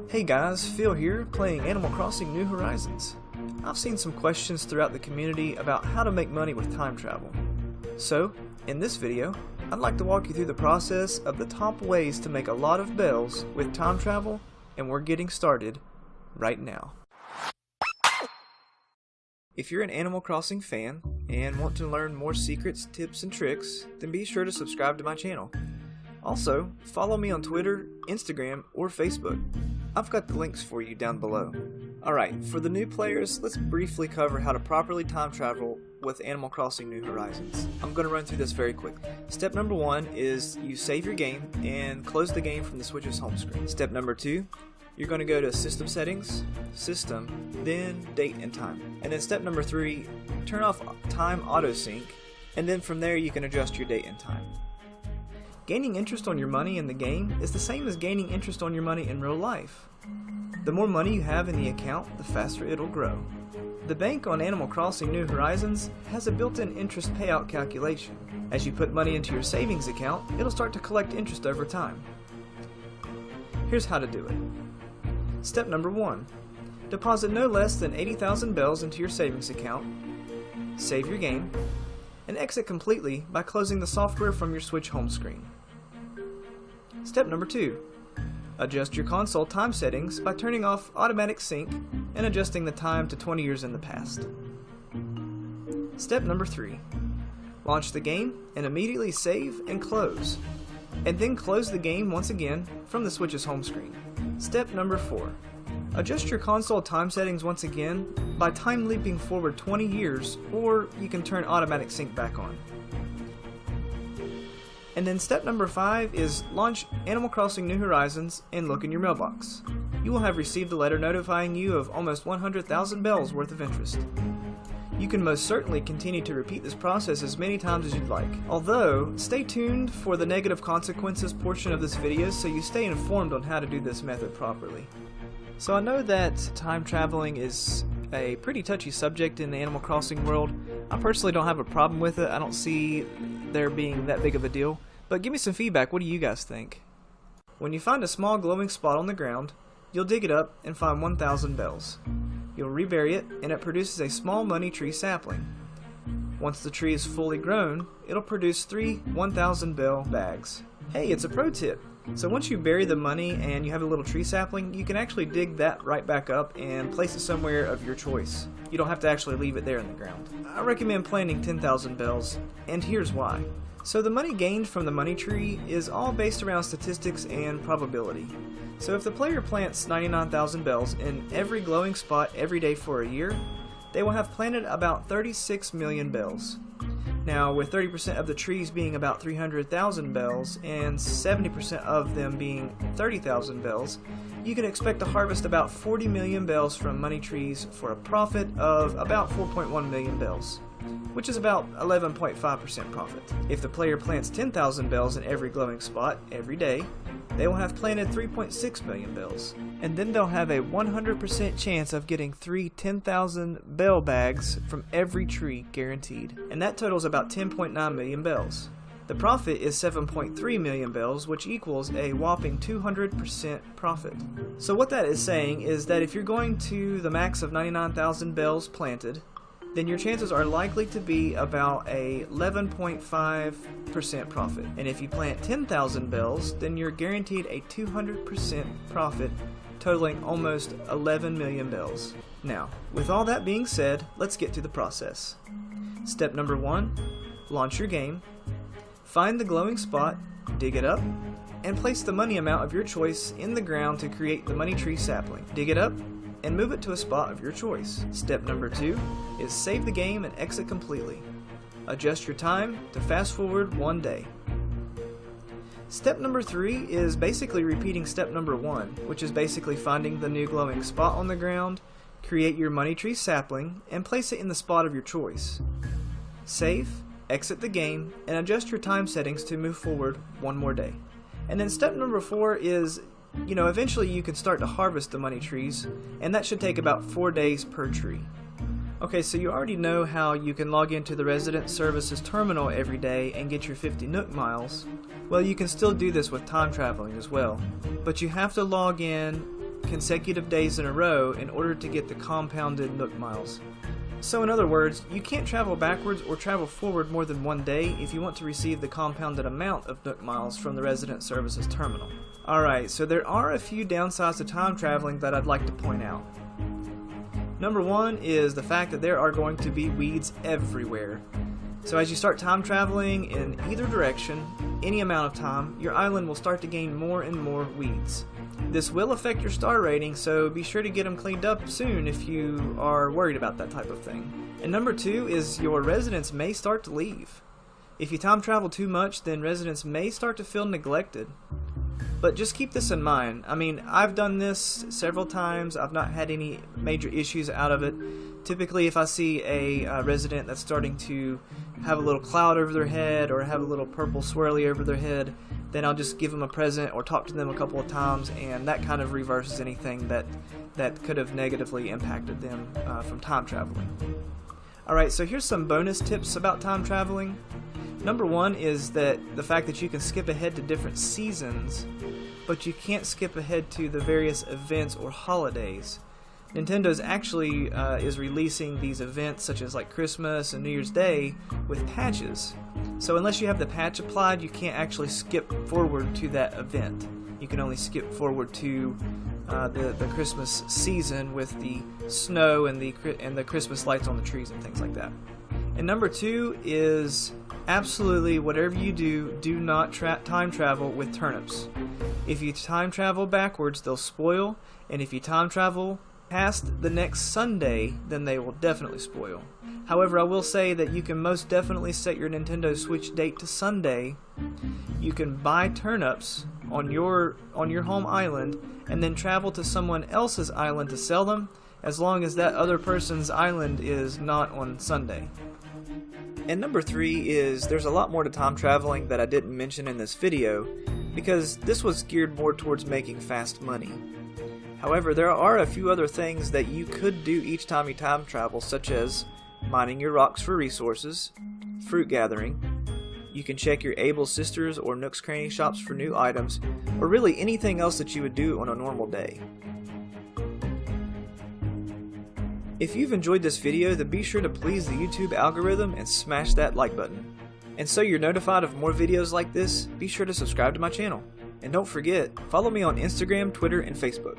Hey guys, Phil here, playing Animal Crossing New Horizons. I've seen some questions throughout the community about how to make money with time travel. So, in this video, I'd like to walk you through the process of the top ways to make a lot of bells with time travel, and we're getting started right now. If you're an Animal Crossing fan and want to learn more secrets, tips, and tricks, then be sure to subscribe to my channel. Also, follow me on Twitter, Instagram, or Facebook. I've got the links for you down below. Alright, for the new players, let's briefly cover how to properly time travel with Animal Crossing New Horizons. I'm going to run through this very quick. Step number 1 is you save your game and close the game from the Switch's home screen. Step number 2, you're going to go to System Settings, System, then Date and Time. And then step number 3, turn off Time Auto Sync, and then from there you can adjust your date and time. Gaining interest on your money in the game is the same as gaining interest on your money in real life. The more money you have in the account, the faster it'll grow. The bank on Animal Crossing New Horizons has a built-in interest payout calculation. As you put money into your savings account, it'll start to collect interest over time. Here's how to do it. Step number 1. Deposit no less than 80,000 bells into your savings account, save your game, and exit completely by closing the software from your Switch home screen. Step number 2. Adjust your console time settings by turning off automatic sync and adjusting the time to 20 years in the past. Step number 3. Launch the game and immediately save and close, and then close the game once again from the Switch's home screen. Step number 4. Adjust your console time settings once again by time leaping forward 20 years, or you can turn automatic sync back on. And then step number 5 is launch Animal Crossing New Horizons and look in your mailbox. You will have received a letter notifying you of almost 100,000 bells worth of interest. You can most certainly continue to repeat this process as many times as you'd like. Although, stay tuned for the negative consequences portion of this video so you stay informed on how to do this method properly. So I know that time traveling is a pretty touchy subject in the Animal Crossing world. I personally don't have a problem with it. I don't see there being that big of a deal. But give me some feedback. What do you guys think? When you find a small glowing spot on the ground, you'll dig it up and find 1,000 bells. You'll rebury it and it produces a small money tree sapling. Once the tree is fully grown, it'll produce 3 1,000 bell bags. Hey, it's a pro tip! So once you bury the money and you have a little tree sapling, you can actually dig that right back up and place it somewhere of your choice. You don't have to actually leave it there in the ground. I recommend planting 10,000 bells, and here's why. So the money gained from the money tree is all based around statistics and probability. So if the player plants 99,000 bells in every glowing spot every day for a year, they will have planted about 36 million bells. Now, with 30% of the trees being about 300,000 bells and 70% of them being 30,000 bells, you can expect to harvest about 40 million bells from money trees for a profit of about 4.1 million bells, which is about 11.5% profit. If the player plants 10,000 bells in every glowing spot every day, they will have planted 3.6 million bells, and then they'll have a 100% chance of getting 3 10,000 bell bags from every tree guaranteed, and that totals about 10.9 million bells. The profit is 7.3 million bells, which equals a whopping 200% profit. So what that is saying is that if you're going to the max of 99,000 bells planted, then your chances are likely to be about a 11.5% profit. And if you plant 10,000 bells, then you're guaranteed a 200% profit, totaling almost 11 million bells. Now, with all that being said, let's get to the process. Step number 1, launch your game, find the glowing spot, dig it up, and place the money amount of your choice in the ground to create the money tree sapling. Dig it up, and move it to a spot of your choice. Step number 2 is save the game and exit completely. Adjust your time to fast forward 1 day. Step number 3 is basically repeating step number 1, which is basically finding the new glowing spot on the ground, create your money tree sapling, and place it in the spot of your choice. Save, exit the game, and adjust your time settings to move forward 1 more day. And then step number 4 is eventually you can start to harvest the money trees, and that should take about 4 days per tree. Okay, so you already know how you can log into the Resident Services terminal every day and get your 50 Nook miles. Well, you can still do this with time traveling as well, but you have to log in consecutive days in a row in order to get the compounded Nook miles. So in other words, you can't travel backwards or travel forward more than one day if you want to receive the compounded amount of Nook miles from the Resident Services terminal. Alright, so there are a few downsides to time traveling that I'd like to point out. Number one is the fact that there are going to be weeds everywhere. So as you start time traveling in either direction, any amount of time, your island will start to gain more and more weeds. This will affect your star rating, so be sure to get them cleaned up soon if you are worried about that type of thing. And number two is your residents may start to leave. If you time travel too much, then residents may start to feel neglected. But just keep this in mind. I mean, I've done this several times. I've not had any major issues out of it. Typically, if I see a resident that's starting to have a little cloud over their head or have a little purple swirly over their head, then I'll just give them a present or talk to them a couple of times, and that kind of reverses anything that could have negatively impacted them from time traveling. Alright, so here's some bonus tips about time traveling. Number one is that the fact that you can skip ahead to different seasons, but you can't skip ahead to the various events or holidays. Nintendo's actually is releasing these events such as like Christmas and New Year's Day with patches. So unless you have the patch applied, you can't actually skip forward to that event. You can only skip forward to the Christmas season with the snow and the Christmas lights on the trees and things like that. And number two is absolutely whatever you do, do not time travel with turnips. If you time travel backwards, they'll spoil, and if you time travel past the next Sunday, then they will definitely spoil. However, I will say that you can most definitely set your Nintendo Switch date to Sunday. You can buy turnips on your home island and then travel to someone else's island to sell them, as long as that other person's island is not on Sunday. And number three is there's a lot more to time traveling that I didn't mention in this video, because this was geared more towards making fast money. However, there are a few other things that you could do each time you time travel, such as mining your rocks for resources, fruit gathering, you can check your Able Sisters or Nook's Cranny shops for new items, or really anything else that you would do on a normal day. If you've enjoyed this video, then be sure to please the YouTube algorithm and smash that like button. And so you're notified of more videos like this, be sure to subscribe to my channel. And don't forget, follow me on Instagram, Twitter, and Facebook.